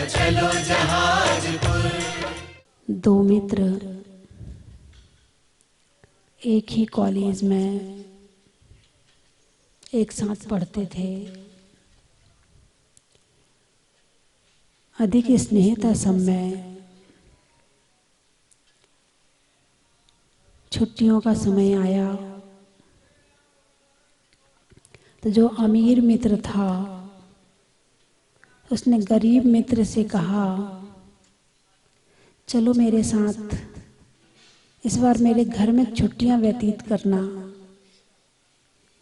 चलो जहाजपुर। दो मित्र एक ही कॉलेज में एक साथ पढ़ते थे। अधिक स्नेह था समय। छुट्टियों का समय आया तो जो अमीर मित्र था उसने गरीब मित्र से कहा, चलो मेरे साथ इस बार मेरे घर में छुट्टियां व्यतीत करना,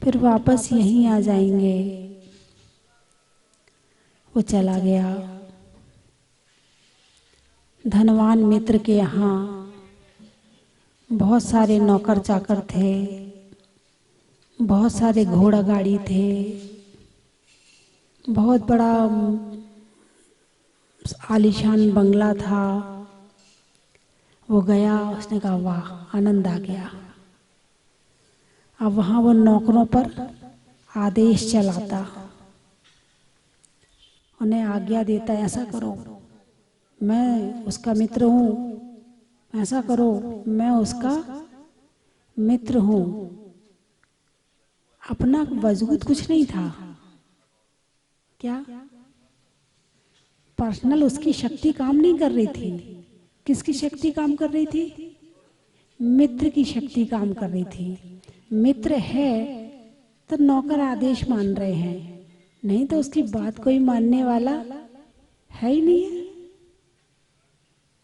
फिर वापस यहीं आ जाएंगे। वो चला गया। धनवान मित्र के यहाँ बहुत सारे नौकर चाकर थे, बहुत सारे घोड़ा गाड़ी थे, बहुत बड़ा आलीशान बंगला था। वो गया, उसने कहा वाह, आनंद आ गया। अब वहाँ वो नौकरों पर आदेश चलाता, उन्हें आज्ञा देता, ऐसा करो मैं उसका मित्र हूँ, ऐसा करो मैं उसका मित्र हूँ। अपना वजूद कुछ नहीं था, क्या पर्सनल उसकी शक्ति काम नहीं कर रही थी। किसकी शक्ति काम कर रही थी? मित्र की शक्ति काम कर रही थी। मित्र है तो नौकर आदेश मान रहे हैं, नहीं तो उसकी बात कोई मानने वाला है ही नहीं है।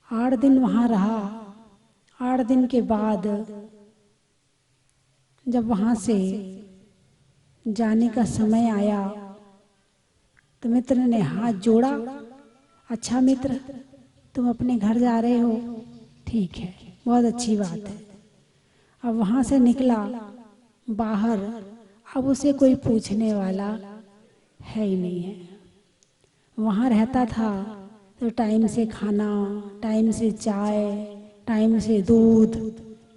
8 दिन वहां रहा। 8 दिन के बाद जब वहां से जाने का समय आया तो मित्र ने हाथ जोड़ा, अच्छा मित्र तुम अपने घर जा रहे हो, ठीक है, बहुत अच्छी बात है। अब वहां से निकला बाहर, अब उसे कोई पूछने वाला है ही नहीं है। वहां रहता था तो टाइम से खाना, टाइम से चाय, टाइम से दूध,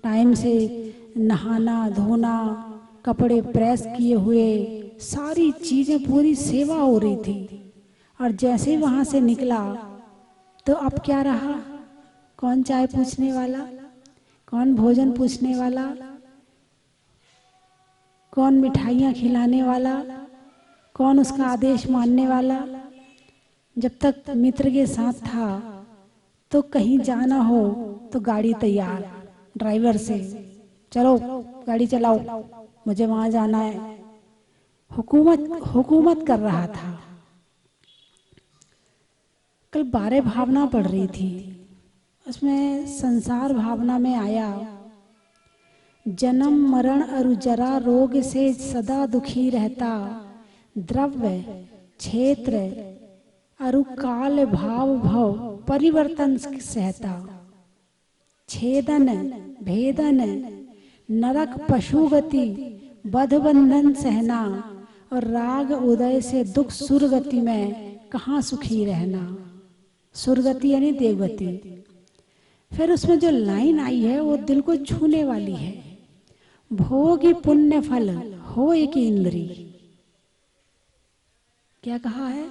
टाइम से नहाना धोना, कपड़े प्रेस किए हुए, सारी चीजें, पूरी सेवा हो रही थी। और जैसे ही वहां से निकला तो अब क्या रहा? कौन चाय पूछने वाला, कौन भोजन पूछने वाला, कौन मिठाइयाँ खिलाने वाला, कौन उसका आदेश मानने वाला। जब तक मित्र के साथ था तो कहीं जाना हो तो गाड़ी तैयार, ड्राइवर से, चलो गाड़ी चलाओ, मुझे वहां जाना है। हुकूमत कर रहा था। कल 12 भावना पढ़ रही थी, उसमें संसार भावना में आया, जन्म मरण और जरा रोग से सदा दुखी रहता, द्रव्य क्षेत्र और काल भाव भव परिवर्तन सहता, छेदन भेदन नरक पशु गति बध बंधन सहना, और राग उदय से दुख सुरगति में कहाँ सुखी रहना। सुरगति यानी देवगति। फिर उसमें जो लाइन आई है वो दिल को छूने वाली है, भोगी पुण्य फल हो एक इंद्री। क्या कहा है?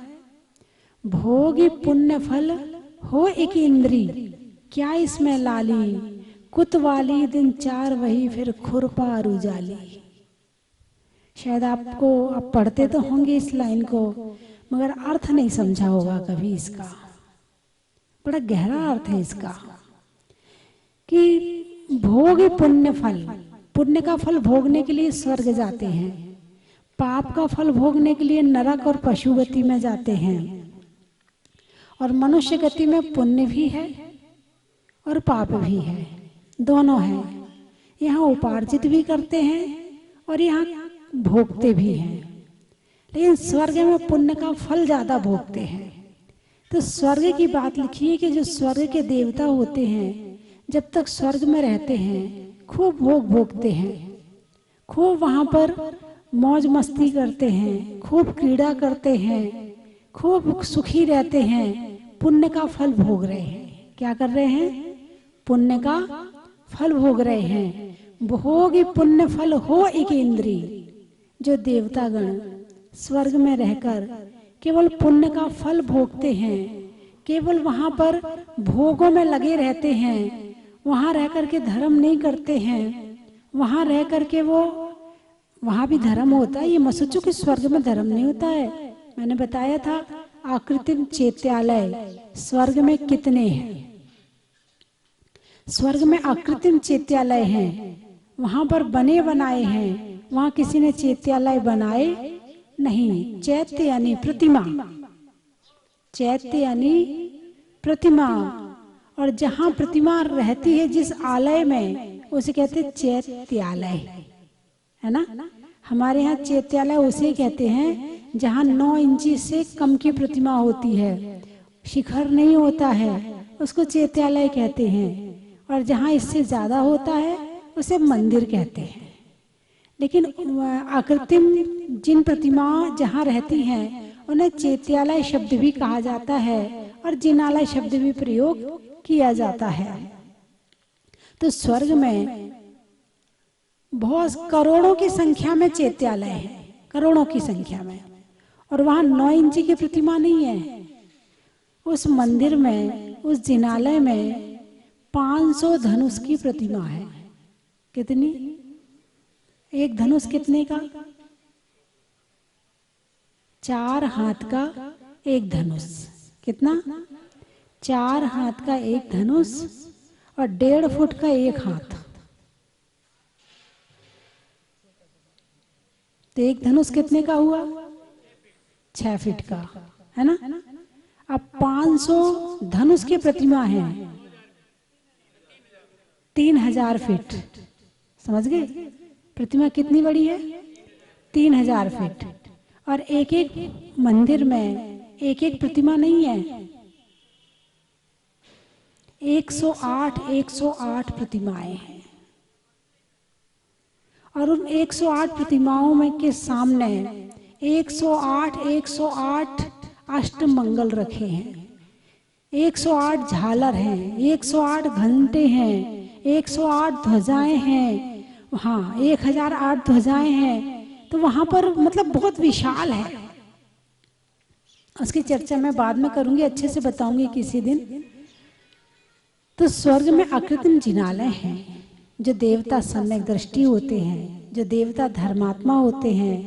भोगी पुण्य फल हो एक इंद्री, क्या इसमें लाली, कुतवाली दिन 4 वही फिर खुरपा रुजाली। शायद आपको, आप पढ़ते तो होंगे इस लाइन को, मगर अर्थ नहीं समझा होगा कभी इसका। बड़ा गहरा अर्थ है इसका कि भोग पुण्य फल, पुण्य का फल भोगने के लिए स्वर्ग जाते हैं, पाप का फल भोगने के लिए नरक और पशु गति में जाते हैं। और मनुष्य गति में पुण्य भी है और पाप भी है, दोनों है। यहाँ उपार्जित भी करते हैं और यहाँ भोगते भी हैं, लेकिन स्वर्ग में पुण्य का फल ज्यादा भोगते हैं। तो स्वर्ग की बात लिखी है कि जो स्वर्ग के देवता होते हैं, जब तक स्वर्ग में रहते हैं खूब भोग भोगते हैं, खूब वहां पर मौज मस्ती करते हैं, खूब क्रीड़ा करते हैं, खूब सुखी रहते हैं, पुण्य का फल भोग रहे हैं। क्या कर रहे हैं? पुण्य का फल भोग रहे हैं। भोग पुण्य फल हो एक इंद्री। जो देवतागण स्वर्ग में रहकर केवल पुण्य का फल भोगते हैं, केवल वहां पर भोगों में लगे रहते हैं, वहां रह करके धर्म नहीं करते हैं, वहां रह करके वो, वहां भी धर्म होता है, ये मत सोचो कि स्वर्ग में धर्म नहीं होता है। मैंने बताया था आकृतिम चैत्यालय स्वर्ग में कितने हैं। स्वर्ग में आकृतिम चैत्यालय हैं, वहां पर बने बनाए हैं, वहां किसी ने चैत्यालय बनाए नहीं। चैत्य यानी प्रतिमा, चैत्य यानी प्रतिमा, और जहां प्रतिमा रहती है जिस आलय में उसे कहते हैं चैत्यालय, है ना। हमारे यहाँ चैत्यालय उसे कहते हैं जहां 9 इंची से कम की प्रतिमा होती है, शिखर नहीं होता है, उसको चैत्यालय कहते हैं। और जहां इससे ज्यादा होता है उसे मंदिर कहते हैं। लेकिन आकृतिम जिन प्रतिमा जहां रहती हैं उन्हें चैत्यालय शब्द भी कहा जाता है और जिनालय शब्द भी प्रयोग किया जाता है। तो स्वर्ग में बहुत करोड़ों की संख्या में चैत्यालय है, करोड़ों की संख्या में, और वहां 9 इंची की प्रतिमा नहीं है। उस मंदिर में, उस जिनालय में 500 धनुष की प्रतिमा है। कितनी? एक धनुष कितने का? 4 हाथ का एक धनुष। कितना? 4 हाथ का एक धनुष और 1.5 फुट का एक हाथ। तो एक धनुष कितने का हुआ? 6 फीट का, है ना। अब 500 धनुष की प्रतिमा है, 3000 फीट। समझ गए? प्रतिमा कितनी बड़ी है? 3000 फीट। और एक एक मंदिर में एक एक प्रतिमा नहीं है, 108 प्रतिमाएं हैं। और उन 108 प्रतिमाओं में के सामने 108 अष्टमंगल रखे हैं, 108 झालर हैं, 108 घंटे हैं, 108 ध्वजाएं हैं, हाँ 1008 ध्वजाएं हैं। तो वहां पर मतलब बहुत विशाल है। उसकी चर्चा मैं बाद में करूंगी, अच्छे से बताऊंगी किसी दिन। तो स्वर्ग में आकृतिम जिनालय हैं, जो देवता सम्यक दृष्टि होते हैं, जो देवता धर्मात्मा होते हैं,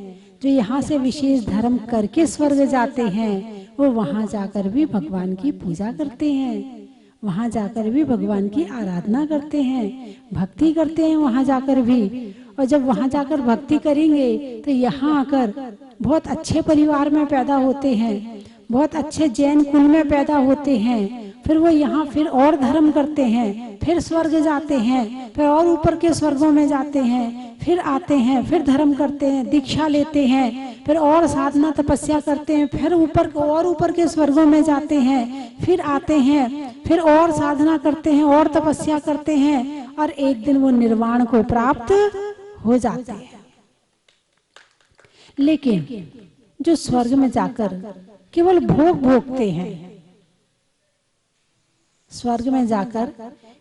जो यहाँ से विशेष धर्म करके स्वर्ग जाते हैं, वो वहां जाकर भी भगवान की पूजा करते हैं, वहां जाकर भी भगवान की आराधना करते हैं, भक्ति करते हैं वहां जाकर भी। और जब वहां जाकर भक्ति करेंगे तो यहाँ आकर बहुत अच्छे परिवार में पैदा होते हैं, बहुत अच्छे जैन कुल में पैदा होते हैं, फिर वो यहाँ फिर और धर्म करते हैं, फिर स्वर्ग जाते हैं, फिर और ऊपर के स्वर्गों में जाते हैं, फिर आते हैं, फिर धर्म करते हैं, दीक्षा लेते हैं, फिर और साधना तपस्या करते हैं, फिर ऊपर और ऊपर के स्वर्गों में जाते हैं, फिर आते हैं, फिर और साधना करते हैं और तपस्या करते हैं, और एक दिन वो निर्वाण को प्राप्त हो जाते हैं। लेकिन जो स्वर्ग में जाकर केवल भोग भोगते हैं, स्वर्ग में जाकर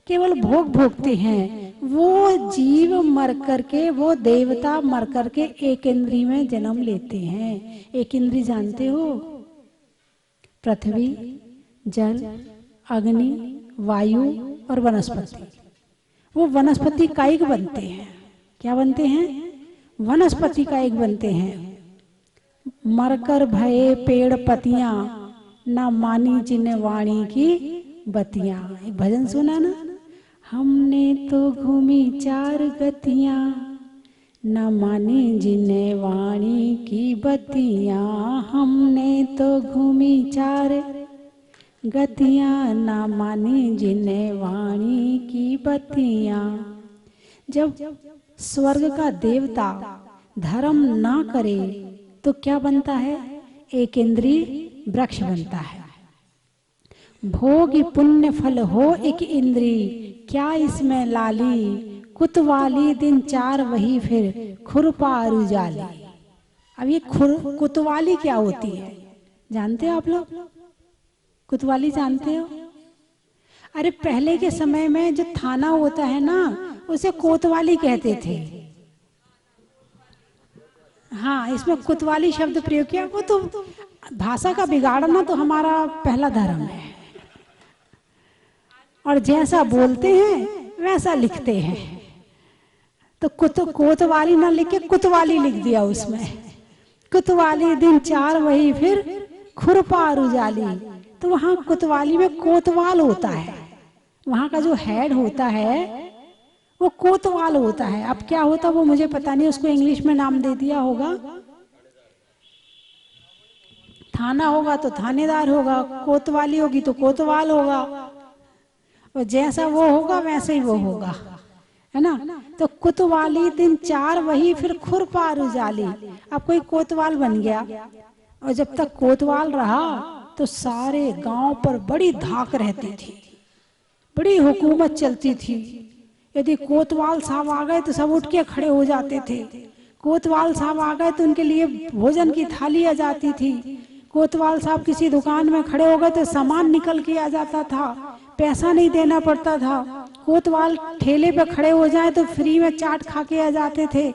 केवल भोग भोगते हैं, वो जीव मर करके, वो देवता मर करके एक इंद्री में जन्म लेते हैं। एक इंद्री जानते हो? पृथ्वी, जल, अग्नि, वायु और वनस्पति। वो वनस्पति कायिक बनते हैं। क्या बनते हैं? वनस्पति कायिक बनते हैं। मरकर भये पेड़ पतियां, ना मानी जिन्हें वाणी की बतियां। एक भजन सुना ना, हमने तो घूमी 4 गतियां, ना मानी जिन्हें वाणी की बतियां। हमने तो घूमी 4 गतियां, ना मानी जिन्हें वाणी की बतियां। जब स्वर्ग का देवता धर्म ना करे तो क्या बनता है? एक इंद्री वृक्ष बनता है। भोग पुण्य फल हो एक इंद्री, क्या इसमें लाली, कुतवाली दिन 4 वही फिर खुरपार उजाली। अब ये कुतवाली क्या होती है जानते हो आप लोग? कुतवाली जानते हो? अरे पहले के समय में जो थाना होता है ना, उसे कोतवाली कहते थे। हाँ, इसमें कुतवाली शब्द प्रयोग किया। वो तो भाषा का बिगाड़ना तो हमारा पहला धर्म है, और जैसा बोलते हैं वैसा लिखते हैं। तो कोतवाली ना लिख के कुतवाली लिख दिया उसमें। कुतवाली दिन 4 वही फिर खुरपार उजाली। तो वहाँ कुतवाली में कोतवाल होता है, वहाँ का जो हेड होता है वो कोतवाल होता है। अब क्या होता वो मुझे पता नहीं, उसको इंग्लिश में नाम दे दिया होगा। थाना होगा तो थानेदार होगा, कोतवाली होगी तो कोतवाल होगा, और जैसा वो होगा वैसे ही वो होगा, है ना। तो कोतवाली दिन 4 वही फिर खुरपार उजाली। अब कोई कोतवाल बन गया, और जब तक कोतवाल रहा तो सारे गांव पर बड़ी धाक रहती थी, बड़ी हुकूमत चलती थी। यदि कोतवाल साहब आ गए तो सब उठ के खड़े हो जाते थे। कोतवाल साहब आ गए तो उनके लिए भोजन की थाली आ जाती थी। कोतवाल साहब किसी दुकान में खड़े हो गए तो सामान निकल के आ जाता था, पैसा नहीं देना पड़ता था। कोतवाल ठेले पे खड़े हो जाए तो फ्री में चाट खा के आ जाते थे।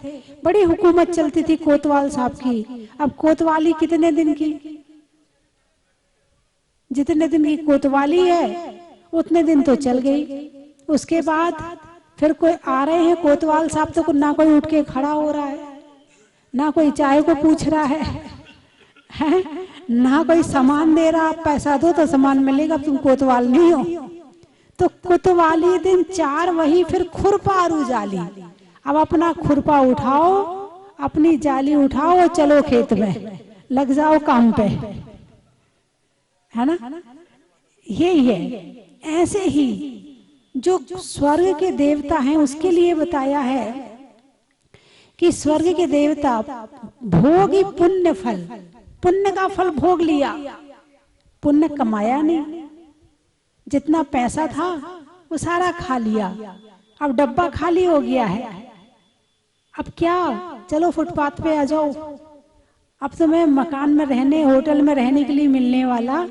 बड़ी हुकूमत चलती थी कोतवाल साहब की। अब कोतवाली कितने दिन की? जितने दिन की कोतवाली है उतने दिन तो चल गई। उसके बाद फिर कोई आ रहे हैं कोतवाल साहब, तो ना कोई उठ के खड़ा हो रहा है, ना कोई चाय को पूछ रहा है, ना कोई सामान दे रहा। पैसा दो तो सामान मिलेगा, तुम कोतवाल नहीं हो। तो कोतवाली दिन 4 वही फिर खुरपार उजाली। अब अपना खुरपा उठाओ, अपनी जाली उठाओ और चलो खेत में, लग जाओ काम पे, है ना। यही है। ऐसे ही जो स्वर्ग के देवता हैं उसके लिए बताया है कि स्वर्ग के देवता भोगी पुण्य फल, पुण्य का फल भोग लिया, पुण्य कमाया नहीं। जितना पैसा था वो सारा खा लिया, अब डब्बा खाली हो गया है। अब क्या, चलो फुटपाथ पे आ जाओ। अब तुम्हें मकान में रहने, होटल में रहने के लिए मिलने वाला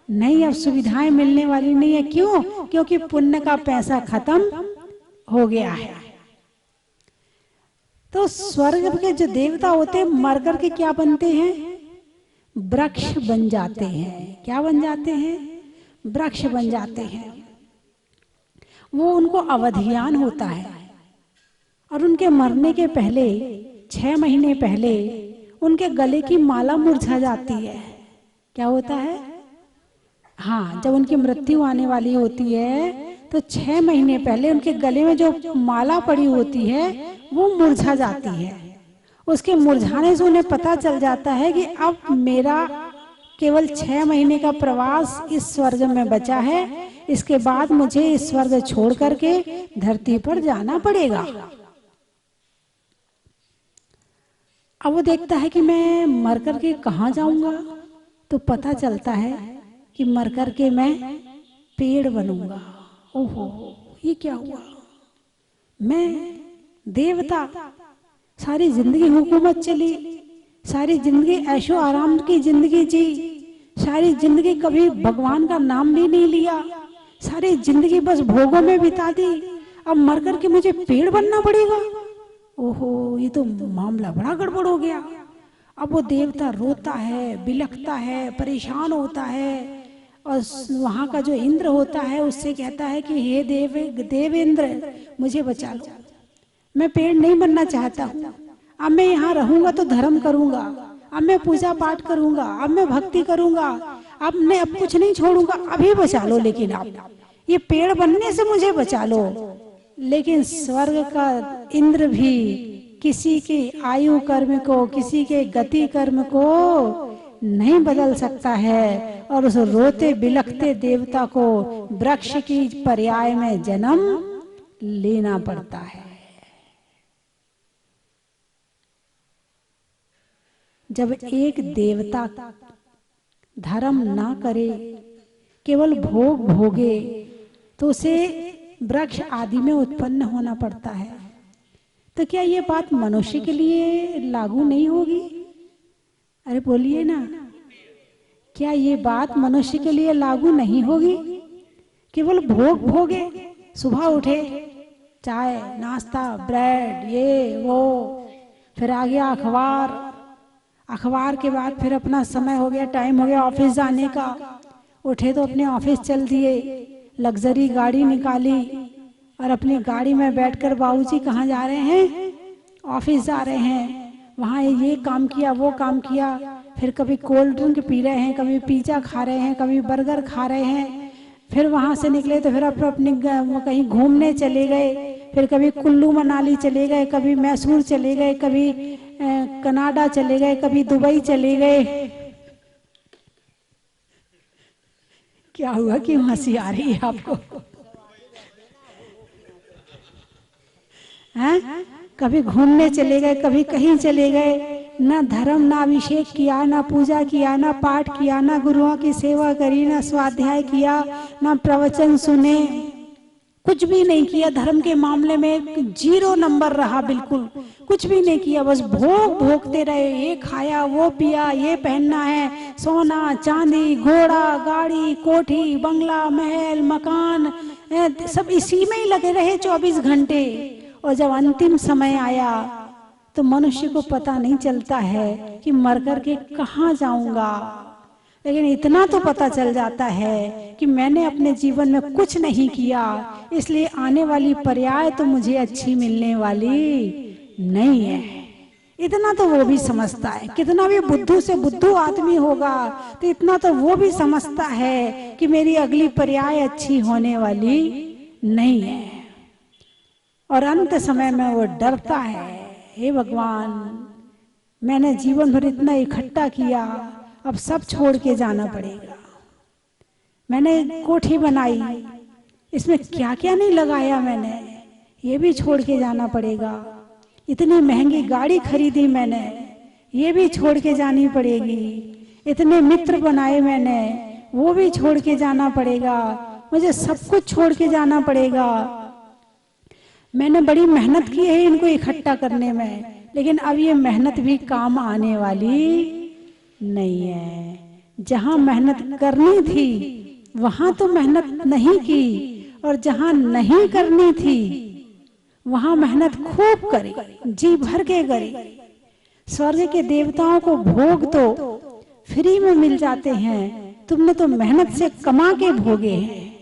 नहीं, अब सुविधाएं मिलने वाली नहीं है। क्यों? क्योंकि पुण्य का पैसा खत्म हो गया है। तो स्वर्ग के जो देवता होते हैं मर करके क्या बनते हैं? वृक्ष बन जाते हैं। क्या बन जाते हैं? वृक्ष बन जाते हैं। वो उनको अवधियान होता है, और उनके मरने के पहले 6 महीने पहले उनके गले की माला मुरझा जाती है। क्या होता है? हाँ, जब उनकी मृत्यु आने वाली होती है तो 6 महीने पहले उनके गले में जो माला पड़ी होती है वो मुरझा जाती है। उसके मुरझाने से उन्हें पता चल जाता है कि अब मेरा केवल 6 महीने का प्रवास इस स्वर्ग में बचा है, इसके बाद मुझे इस स्वर्ग छोड़ करके धरती पर जाना पड़ेगा। अब वो देखता है कि मैं मर करके कहाँ जाऊंगा, तो पता चलता है कि मर करके मैं पेड़ बनूंगा। ओहो, ये क्या हुआ? मैं देवता, सारी जिंदगी हुकूमत चली, सारी जिंदगी ऐशो आराम की जिंदगी जी, सारी जिंदगी कभी भगवान का नाम भी नहीं लिया, सारी जिंदगी बस भोगों में बिता दी। अब मर करके मुझे पेड़ बनना पड़ेगा। ओहो, ये तो मामला बड़ा गड़बड़ हो गया। अब वो देवता रोता है, बिलखता है, परेशान होता है, और वहाँ का जो इंद्र होता है उससे कहता है कि हे देवेंद्र, मुझे बचा लो, मैं पेड़ नहीं बनना चाहता हूँ। अब मैं यहाँ रहूंगा तो धर्म करूंगा, अब मैं पूजा पाठ करूंगा, अब मैं भक्ति करूंगा, अब मैं अब कुछ नहीं छोड़ूंगा, अभी बचा लो, लेकिन आप ये पेड़ बनने से मुझे बचा लो। लेकिन स्वर्ग का इंद्र भी किसी की आयु कर्म को, किसी के गति कर्म को नहीं बदल सकता है, और उस रोते बिलखते देवता को वृक्ष की पर्याय में जन्म लेना पड़ता है। जब एक देवता धर्म ना करे, केवल भोग भोगे, तो उसे वृक्ष आदि में उत्पन्न होना पड़ता है। तो क्या ये बात मनुष्य के लिए लागू नहीं होगी? अरे बोलिए ना, क्या ये बात मनुष्य के लिए लागू नहीं होगी? केवल भोग भोगे, सुबह उठे चाय नाश्ता ब्रेड ये वो, फिर आ गया अखबार, अखबार के बाद फिर अपना समय हो गया, टाइम हो गया ऑफिस जाने का, उठे तो अपने ऑफिस चल दिए, लग्जरी गाड़ी निकाली और अपनी गाड़ी में बैठकर बाबूजी कहाँ जा रहे हैं, ऑफिस जा रहे हैं, वहाँ ये काम किया वो काम किया, फिर कभी कोल्ड ड्रिंक पी रहे हैं, कभी पिज्जा खा रहे हैं, कभी बर्गर खा रहे हैं, फिर वहाँ से निकले तो फिर अपनी कहीं घूमने चले गए, फिर कभी कुल्लू मनाली चले गए, कभी मैसूर चले गए, कभी कनाडा चले गए, कभी दुबई चले गए। क्या हुआ, क्यों हंसी आ रही है आपको? हैं? कभी घूमने चले गए, कभी कहीं चले गए, ना धर्म ना अभिषेक किया, ना पूजा किया, ना पाठ किया, ना गुरुओं की सेवा करी, ना स्वाध्याय किया, ना प्रवचन सुने, कुछ भी नहीं किया। धर्म के मामले में 0 नंबर रहा, बिल्कुल कुछ भी नहीं किया, बस भोगते रहे, ये खाया वो पिया, ये पहनना है, सोना चांदी घोड़ा गाड़ी कोठी बंगला महल मकान, सब इसी में ही लगे रहे 24 घंटे। और जब अंतिम समय आया तो मनुष्य को पता नहीं चलता है कि मर कर के कहाँ जाऊंगा, लेकिन इतना तो पता चल जाता है कि मैंने अपने जीवन में कुछ नहीं किया, इसलिए आने वाली पर्याय तो मुझे अच्छी मिलने वाली नहीं है। इतना तो वो भी समझता है, कितना भी बुद्धू से बुद्धू आदमी होगा तो इतना तो वो भी समझता है कि मेरी अगली पर्याय अच्छी होने वाली नहीं है। और अंत समय में वो डरता है, हे भगवान मैंने जीवन भर इतना इकट्ठा किया, अब सब छोड़ के जाना पड़ेगा। मैंने कोठी बनाई, इसमें क्या क्या नहीं लगाया मैंने, ये भी छोड़ के जाना पड़ेगा। इतनी महंगी गाड़ी खरीदी मैंने, ये भी छोड़ के जानी पड़ेगी। इतने मित्र बनाए मैंने, वो भी छोड़ के जाना पड़ेगा। मुझे सब कुछ छोड़ के जाना पड़ेगा। मैंने बड़ी मेहनत की है इनको इकट्ठा करने में, लेकिन अब ये मेहनत भी काम आने वाली नहीं है। जहां मेहनत करनी थी वहां तो मेहनत नहीं की, और जहां नहीं करनी थी वहां मेहनत खूब करी, जी भर के करी। स्वर्ग के देवताओं को भोग तो फ्री में मिल जाते हैं, तुमने तो मेहनत से कमा के भोगे हैं,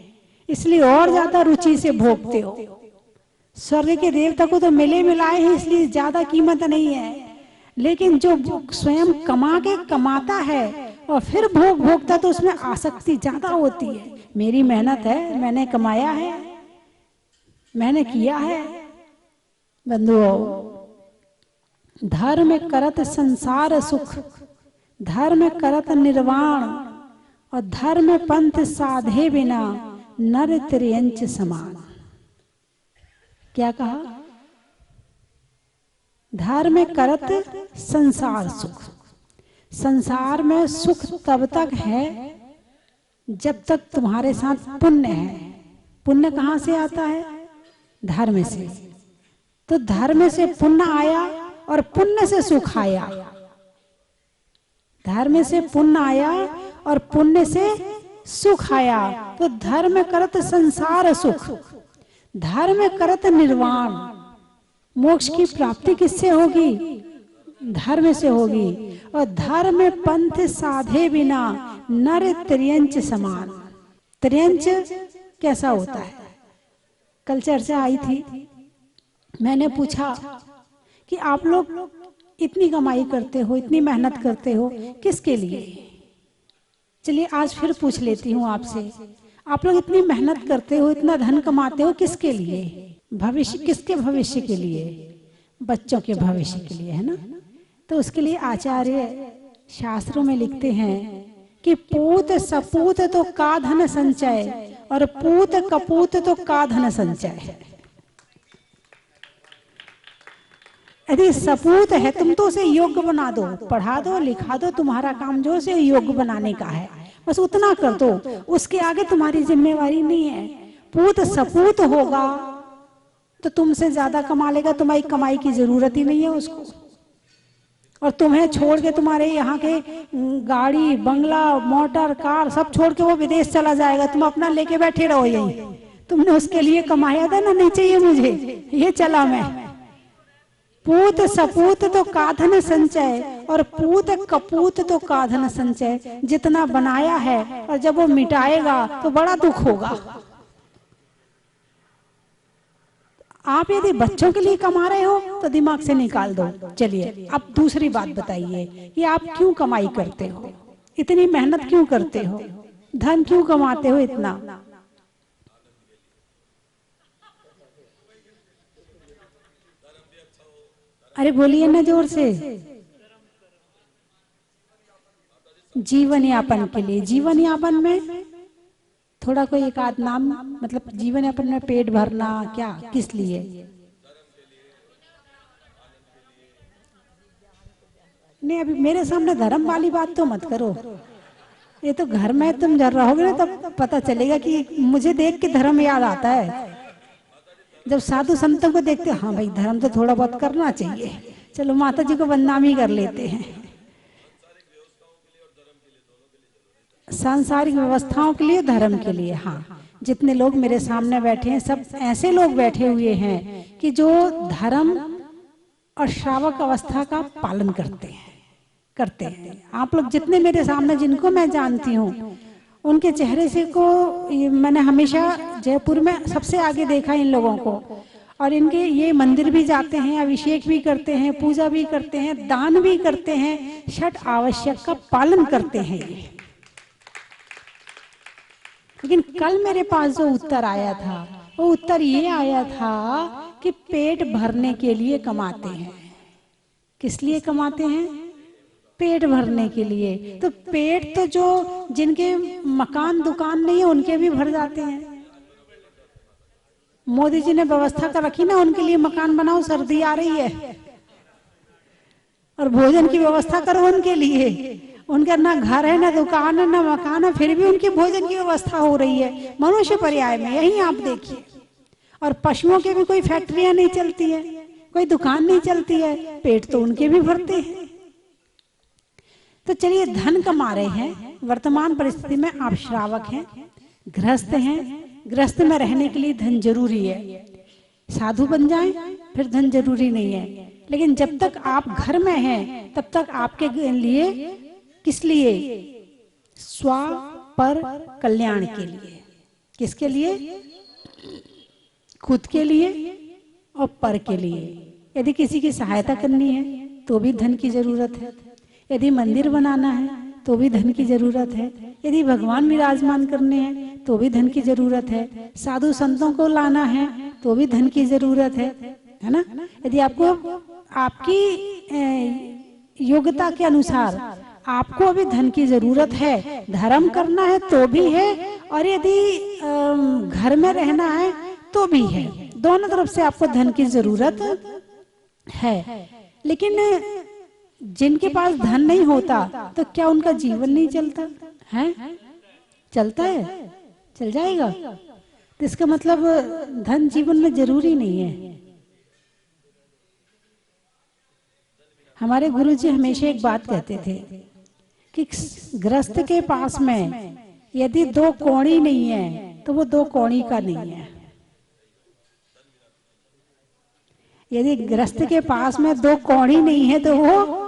इसलिए और ज्यादा रुचि से भोगते हो। स्वर्ग के देवता को तो मिले मिलाए हैं, इसलिए ज्यादा कीमत नहीं है, लेकिन जो स्वयं कमा के कमाता है और फिर भोगता तो उसमें आसक्ति ज्यादा होती है। मेरी मेहनत है, मैंने कमाया है, मैंने किया है। बंधुओं, धर्म करत संसार सुख, धर्म करत निर्वाण, और धर्म पंथ साधे बिना नर त्रियंच समान। क्या कहा? धर्म करत संसार सुख। संसार में सुख तब तक है जब तक तुम्हारे साथ पुण्य है। पुण्य कहाँ से आता है? धर्म से। तो धर्म से पुण्य आया और पुण्य से सुख आया। धर्म से पुण्य आया और पुण्य से सुख आया। तो धर्म करत संसार सुख, धर्म करत निर्वाण। मोक्ष की प्राप्ति किससे होगी? धर्म से होगी। और धर्म पंथ साधे बिना नर त्रियंच समान। त्रियंच कैसा होता है? कल चर्चा आई थी, मैंने पूछा कि आप लोग इतनी कमाई करते हो, इतनी मेहनत करते हो, किसके लिए? चलिए आज फिर पूछ लेती हूँ आपसे, आप लोग इतनी मेहनत करते हो, इतना धन कमाते हो, किसके लिए? भविष्य, किसके भविष्य के लिए? बच्चों के भविष्य के लिए, है ना? तो उसके लिए आचार्य शास्त्रों में लिखते हैं कि पूत सपूत तो का धन संचय, और पूत कपूत तो का धन संचय। यदि सपूत है तुम तो उसे योग्य बना दो, पढ़ा दो, लिखा दो, तुम्हारा काम जो उसे योग्य बनाने का है, बस उतना कर दो, उसके आगे तुम्हारी जिम्मेवारी नहीं है। पूत सपूत होगा तो तुमसे ज्यादा कमा लेगा, तुम्हारी कमाई की जरूरत ही नहीं है उसको, और तुम्हें छोड़ के, तुम्हारे यहाँ के गाड़ी बंगला मोटर कार सब छोड़ के वो विदेश चला जाएगा, तुम अपना लेके बैठे रहो यहीं। तुमने उसके लिए कमाया था ना, नहीं चाहिए मुझे, ये चला मैं। पूत सपूत तो काधन संचय, और पूत कपूत तो काधन संचय। जितना बनाया है और जब वो मिटाएगा तो बड़ा दुख होगा। आप यदि बच्चों के लिए कमा रहे हो तो दिमाग से निकाल दो। चलिए अब दूसरी बात बताइए कि आप क्यों कमाई करते हो, इतनी मेहनत क्यों करते हो, धन क्यों कमाते हो इतना? अरे बोलिए ना जोर से। जीवन यापन के लिए। जीवन यापन में थोड़ा कोई एक आध नाम, मतलब जीवन यापन में पेट भरना, क्या किस लिए? नहीं, अभी मेरे सामने धर्म वाली बात तो मत करो। ये तो घर में तुम जर रहोगे ना तब पता चलेगा कि मुझे देख के धर्म याद आता है। जब साधु संतों को देखते हो, हाँ भाई धर्म तो थोड़ा बहुत करना चाहिए, चलो माता जी को बदनामी कर लेते हैं। सांसारिक व्यवस्थाओं के लिए, धर्म के लिए। हाँ, जितने लोग मेरे सामने बैठे हैं सब ऐसे लोग बैठे हुए हैं कि जो धर्म और श्रावक अवस्था का पालन करते हैं। आप लोग जितने मेरे सामने, जिनको मैं जानती हूँ, उनके चेहरे से को मैंने हमेशा जयपुर में सबसे आगे देखा इन लोगों को। और इनके ये मंदिर भी जाते हैं, अभिषेक भी करते हैं, पूजा भी करते हैं, दान भी करते हैं, छठ आवश्यक का पालन करते हैं ये। लेकिन कल मेरे पास जो उत्तर आया था, वो उत्तर ये आया था कि पेट भरने के लिए कमाते हैं। किस लिए कमाते हैं? पेट भरने के लिए। तो पेट तो जो जिनके मकान दुकान नहीं है उनके भी भर जाते हैं। मोदी जी ने व्यवस्था कर रखी ना, उनके लिए मकान बनाओ, सर्दी आ रही है, और भोजन की व्यवस्था करो उनके लिए। उनका ना घर है, ना दुकान है, ना मकान है, फिर भी उनकी भोजन की व्यवस्था हो रही है। मनुष्य पर्याय में यही आप देखिए। और पशुओं के भी कोई फैक्ट्रियां नहीं चलती है, कोई दुकान नहीं चलती है, पेट तो उनके भी भरते हैं। तो चलिए, धन कमा रहे हैं। वर्तमान परिस्थिति में आप श्रावक हैं, गृहस्थ हैं। गृहस्थ में रहने के लिए धन जरूरी है। साधु बन जाएं फिर धन जरूरी नहीं है। लेकिन जब तक आप घर में हैं तब तक आपके लिए, किस लिए? स्व पर कल्याण के लिए। किसके लिए? खुद के लिए और पर के लिए। यदि किसी की सहायता करनी है तो भी धन की जरूरत है। यदि मंदिर बनाना है तो भी धन की जरूरत है। यदि भगवान विराजमान करने हैं तो भी धन की जरूरत है। साधु संतों को लाना है तो भी धन की जरूरत है ना? यदि आपको आपकी योग्यता के अनुसार आपको अभी धन की जरूरत है, धर्म करना है तो भी है, और यदि घर में रहना है तो भी है। दोनों तरफ से आपको धन की जरूरत है। लेकिन जिनके पास धन नहीं होता तो क्या उनका जीवन नहीं चलता है? चलता है, चल जाएगा। तो इसका मतलब धन जीवन में जरूरी नहीं है। हमारे गुरुजी हमेशा एक बात कहते थे कि गृहस्थ के पास में यदि दो कौड़ी नहीं है तो वो दो कौड़ी का नहीं है। यदि गृहस्थ के पास में दो कौड़ी नहीं है तो वो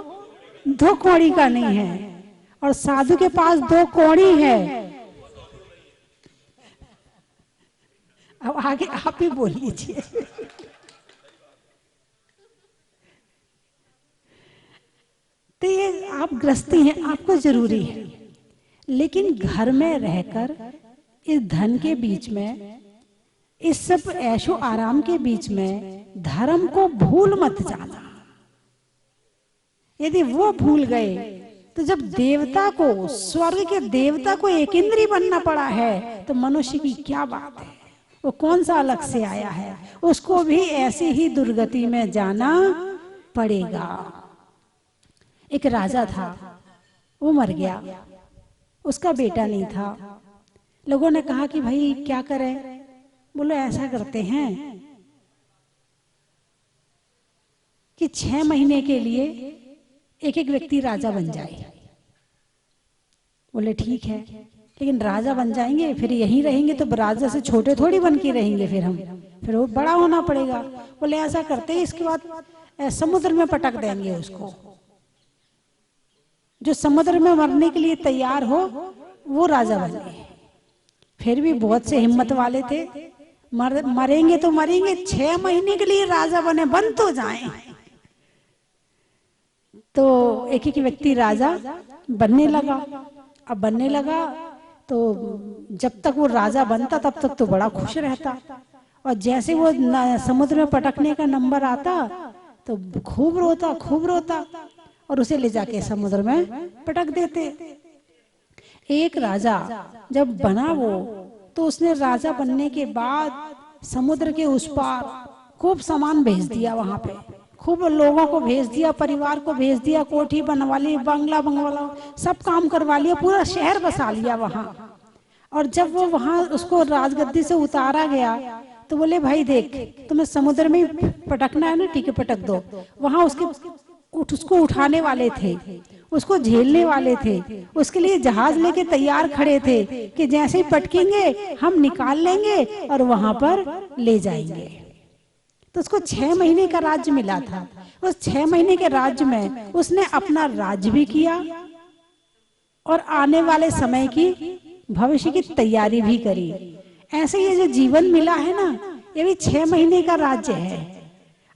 दो कौड़ी का नहीं है। और साधु के पास दो कौड़ी है। अब आगे आप ही बोल लीजिए। तो ये आप गृहस्थी हैं, आपको जरूरी है। लेकिन घर में रहकर इस धन के बीच में, इस सब ऐशो आराम के बीच में धर्म को भूल मत जाना। यदि वो भूल गए तो जब देवता को, स्वर्ग के देवता को एक इंद्री बनना पड़ा है तो मनुष्य की क्या बात है? वो कौन सा अलग से आया है? उसको भी ऐसी ही दुर्गति में जाना पड़ेगा। एक राजा था, वो मर गया, उसका बेटा नहीं था। लोगों ने कहा कि भाई क्या करें? बोलो ऐसा करते हैं कि 6 महीने के लिए एक एक व्यक्ति राजा बन जाए। बोले ठीक है, लेकिन राजा बन जाएंगे फिर यहीं रहेंगे तो राजा से छोटे थोड़ी बन के रहेंगे, फिर वो बड़ा होना पड़ेगा। बोले ऐसा करते हैं, इसके बाद समुद्र में पटक देंगे उसको। जो समुद्र में मरने के लिए तैयार हो वो राजा बने। फिर भी बहुत से हिम्मत वाले थे, मरेंगे तो मरेंगे, 6 महीने के लिए राजा बन तो जाएं। तो एक एक व्यक्ति राजा बनने लगा। अब बनने लगा तो जब तक वो राजा बनता तब तक तो बड़ा खुश रहता, और जैसे वो समुद्र में पटकने का नंबर आता तो खूब रोता और उसे ले जाके समुद्र में पटक देते। एक राजा जब बना वो, तो उसने राजा बनने के बाद समुद्र के उस पार खूब सामान भेज दिया, वहां पे खूब लोगों को भेज दिया, परिवार को भेज दिया, कोठी बनवा ली, बंगला सब काम करवा लिया, पूरा शहर बसा लिया वहां। और जब वो वहां उसको राजगद्दी से उतारा गया तो बोले भाई देख, तुम्हें समुद्र में पटकना है ना, ठीक है पटक दो। वहां उसको उठाने वाले थे, उसको झेलने वाले थे, उसके लिए जहाज लेके तैयार खड़े थे कि जैसे ही पटकेंगे हम निकाल लेंगे और वहां पर ले जाएंगे। तो उसको 6 महीने का राज्य मिला था। उस 6 महीने के राज्य में उसने अपना राज्य भी किया और आने वाले समय की भविष्य की तैयारी भी करी। ऐसे ये जो जीवन मिला है ना, ये भी 6 महीने का राज्य है।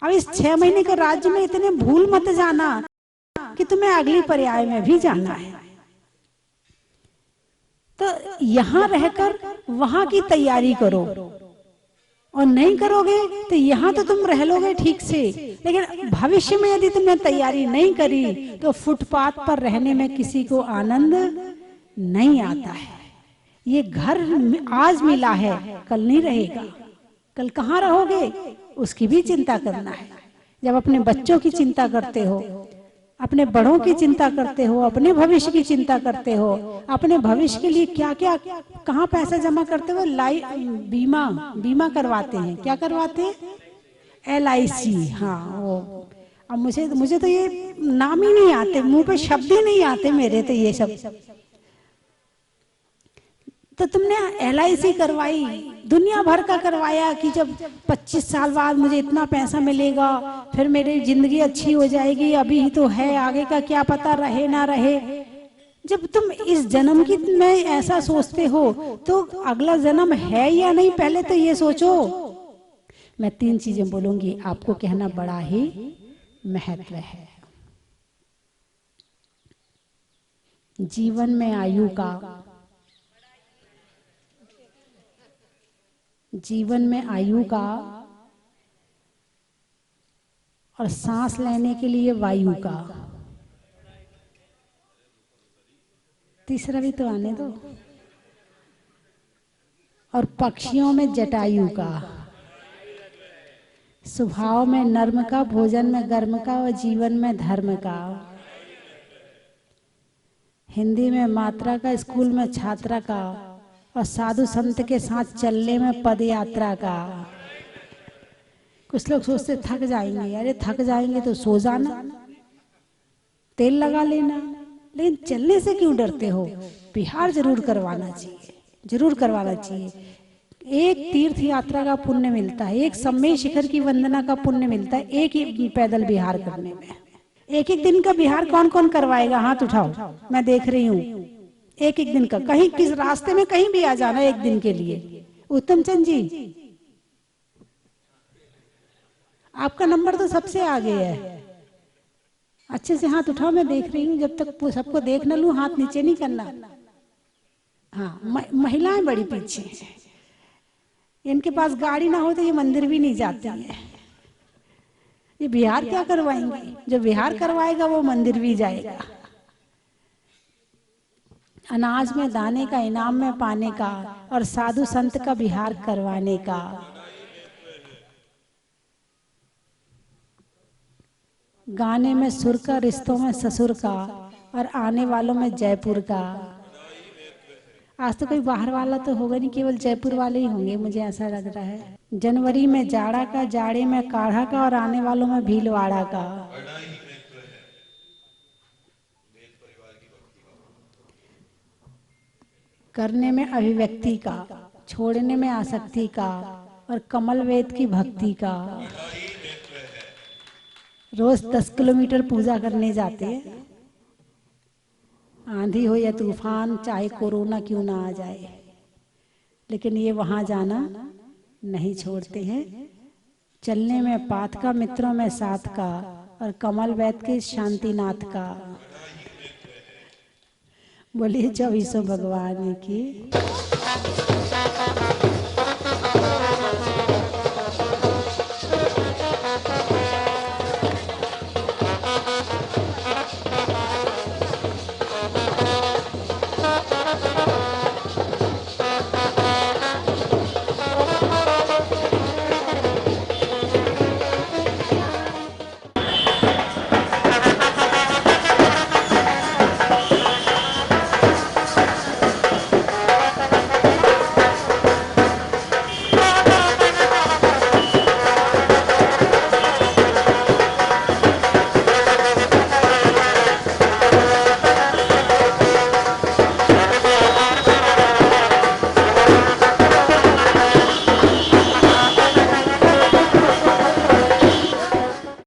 अब इस 6 महीने के राज्य में इतने भूल मत जाना कि तुम्हें अगली पर्याय में भी जाना है। तो यहां रहकर वहां की तैयारी करो, और नहीं करोगे तो यहाँ तो तुम रह लोगे ठीक से, लेकिन भविष्य में यदि तुमने तैयारी नहीं करी तो फुटपाथ पर रहने में किसी को आनंद नहीं आता है। ये घर आज मिला है, कल नहीं रहेगा। कल कहाँ रहोगे उसकी भी चिंता करना है। जब अपने बच्चों की चिंता करते हो, अपने बड़ों की चिंता करते हो, अपने भविष्य की चिंता करते हो, अपने भविष्य के लिए क्या क्या कहाँ पैसा जमा करते हो, बीमा करवाते हैं। क्या करवाते हैं? LIC। हाँ वो, अब मुझे तो ये नाम ही नहीं आते, मुंह पे शब्द ही नहीं आते मेरे तो ये सब। तो तुमने LIC करवाई, दुनिया भर का करवाया कि जब 25 साल बाद मुझे इतना पैसा मिलेगा, फिर मेरी जिंदगी अच्छी हो जाएगी, अभी ही तो है, आगे का क्या पता रहे ना रहे। जब तुम इस जन्म की में ऐसा सोचते हो तो अगला जन्म है या नहीं, पहले तो ये सोचो। मैं 3 चीजें बोलूंगी, आपको कहना बड़ा ही महत्व है। जीवन में आयु का, जीवन में आयु का, और सांस लेने के लिए वायु का, तीसरा भी तो आने दो, और पक्षियों में जटायु का, स्वभाव में नर्म का, भोजन में गर्म का, और जीवन में धर्म का। हिंदी में मात्रा का, स्कूल में छात्रा का, और साधु संत के साथ चलने में पद यात्रा का। कुछ लोग सोचते थक जाएंगे, अरे थक जाएंगे तो सो जाना, तेल लगा लेना, लेकिन चलने से क्यों डरते हो? बिहार जरूर करवाना चाहिए, जरूर करवाना चाहिए। एक तीर्थ यात्रा का पुण्य मिलता है, एक सम्मेय शिखर की वंदना का पुण्य मिलता है, एक ही पैदल बिहार करने में। एक एक दिन का बिहार कौन कौन करवाएगा? हाथ उठाओ, मैं देख रही हूँ। एक एक दिन का, कहीं किस रास्ते में कहीं भी आ जाना एक दिन के लिए। उत्तम चंद जी, आपका नंबर तो सबसे आगे है, अच्छे से हाथ उठाओ, मैं देख रही हूँ। जब तक सबको देख न लूं हाथ नीचे नहीं करना। हाँ, महिलाएं बड़ी पीछे हैं, इनके पास गाड़ी ना हो तो ये मंदिर भी नहीं जाते हैं। ये बिहार क्या करवाएंगे? जो बिहार करवाएगा वो मंदिर भी जाएगा। अनाज में दाने का इनाम में पाने का, और साधु संत का बिहार करवाने का। गाने में सुर का, रिश्तों में ससुर का, और आने वालों में जयपुर का। आज तो कोई बाहर वाला तो होगा नहीं, केवल जयपुर वाले ही होंगे, मुझे ऐसा लग रहा है। जनवरी में जाड़ा का, जाड़े में काढ़ा का, और आने वालों में भीलवाड़ा का। करने में अभिव्यक्ति का, छोड़ने में आसक्ति का, और कमल वेद की भक्ति का। रोज 10 किलोमीटर पूजा करने जाते हैं। आंधी हो या तूफान, चाहे कोरोना क्यों ना आ जाए, लेकिन ये वहां जाना नहीं छोड़ते हैं। चलने में पाथ का, मित्रों में साथ का, और कमल वैद के शांतिनाथ का। बोलिए 24 भगवान की।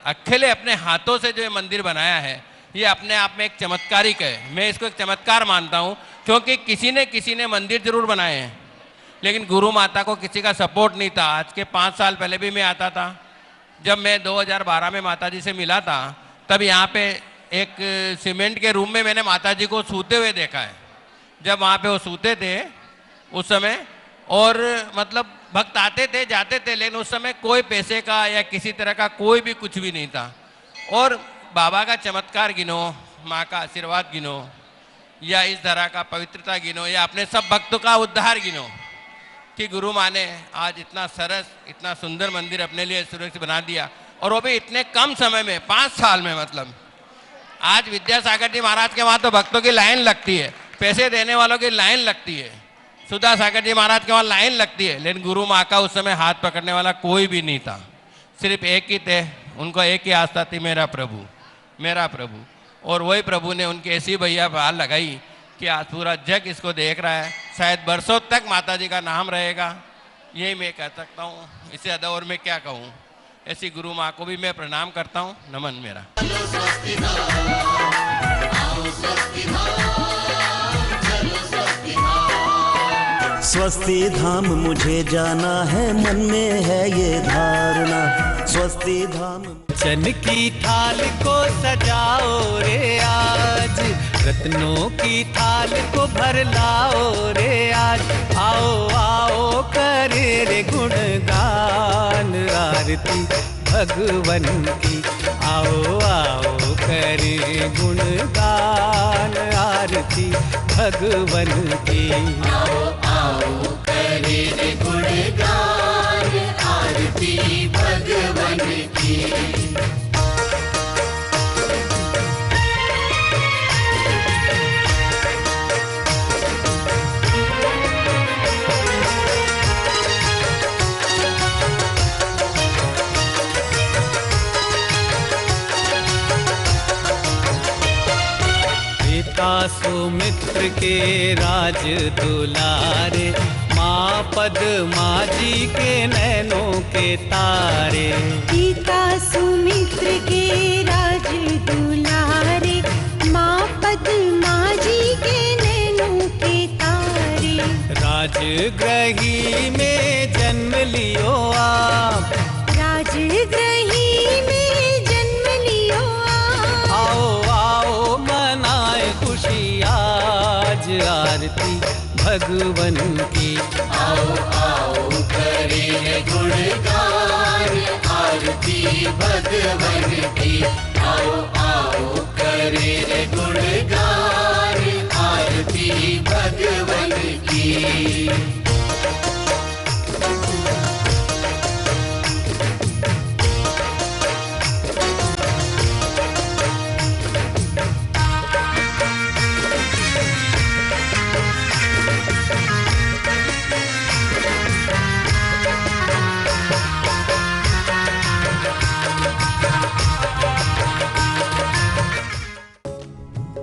अकेले अपने हाथों से जो ये मंदिर बनाया है, ये अपने आप में एक चमत्कारिक है। मैं इसको एक चमत्कार मानता हूँ, क्योंकि किसी ने मंदिर जरूर बनाए हैं, लेकिन गुरु माता को किसी का सपोर्ट नहीं था। आज के 5 साल पहले भी मैं आता था। जब मैं 2012 में माता जी से मिला था, तब यहाँ पे एक सीमेंट के रूम में मैंने माता जी को सूते हुए देखा है। जब वहाँ पे वो सूते थे उस समय, और मतलब भक्त आते थे जाते थे, लेकिन उस समय कोई पैसे का या किसी तरह का कोई भी कुछ भी नहीं था। और बाबा का चमत्कार गिनो, माँ का आशीर्वाद गिनो, या इस तरह का पवित्रता गिनो, या अपने सब भक्तों का उद्धार गिनो कि गुरु माँ ने आज इतना सरस, इतना सुंदर मंदिर अपने लिए सुरक्षित बना दिया, और वो भी इतने कम समय में, 5 साल में। मतलब आज विद्यासागर जी महाराज के वहाँ तो भक्तों की लाइन लगती है, पैसे देने वालों की लाइन लगती है, सुधा सागर जी महाराज के वहाँ लाइन लगती है, लेकिन गुरु माँ का उस समय हाथ पकड़ने वाला कोई भी नहीं था। सिर्फ एक ही थे, उनको एक ही आस्था थी, मेरा प्रभु, मेरा प्रभु। और वही प्रभु ने उनकी ऐसी भैया बहाल लगाई कि आज पूरा जग इसको देख रहा है। शायद बरसों तक माता जी का नाम रहेगा, यही मैं कह सकता हूँ। इससे ज़्यादा और मैं क्या कहूँ। ऐसी गुरु माँ को भी मैं प्रणाम करता हूँ। नमन मेरा। स्वस्ति धाम मुझे जाना है, मन में है ये धारणा। स्वस्ति धाम चन की थाल को सजाओ रे आज, रत्नों की थाल को भर लाओ रे आज। आओ आओ करे रे गुणगान आरती भगवन की। आओ आओ करे गुणगान आरती भगवन की। आओ आओ करे रे गुणगान आरती भगवन की। सुमित्र के राज दुलारे, माँ पद्मा जी के नैनों के तारे। पिता सुमित्र के राज दुलारे, माँ पद्मा जी के नैनों के तारे। राजगृही में जन्म लियो आप, राजगृही में जन्म लियो आप। आओ आओ मनाए खुशी आज आरती भगवन की। आओ आओ करे रे गुणगान आरती भगवन की। आओ आओ करे रे गुणगान आरती भगवन की।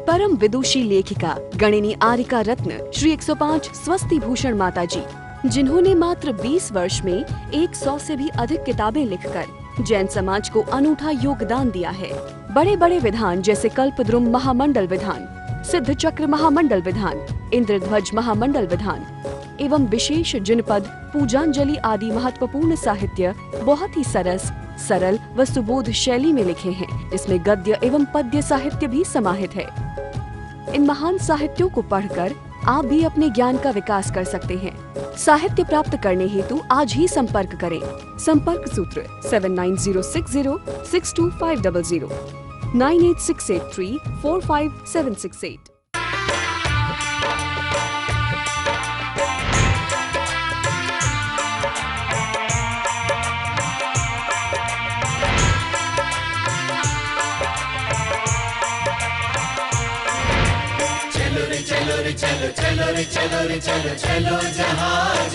परम विदुषी लेखिका गणिनी आरिका रत्न श्री 105 स्वस्ति भूषण माता जी, जिन्होंने मात्र 20 वर्ष में 100 से भी अधिक किताबें लिखकर जैन समाज को अनूठा योगदान दिया है। बड़े बड़े विधान जैसे कल्पद्रुम महामंडल विधान, सिद्ध चक्र महामंडल विधान, इंद्रध्वज महामंडल विधान एवं विशेष जिनपद, पूजांजलि आदि महत्वपूर्ण साहित्य बहुत ही सरल व सुबोध शैली में लिखे हैं, जिसमें गद्य एवं पद्य साहित्य भी समाहित है। इन महान साहित्यों को पढ़कर आप भी अपने ज्ञान का विकास कर सकते हैं। साहित्य प्राप्त करने हेतु आज ही संपर्क करें। संपर्क सूत्र 7906062500 9868345768। चलो रे चलो चलो चलो रे चलो चलो जहाज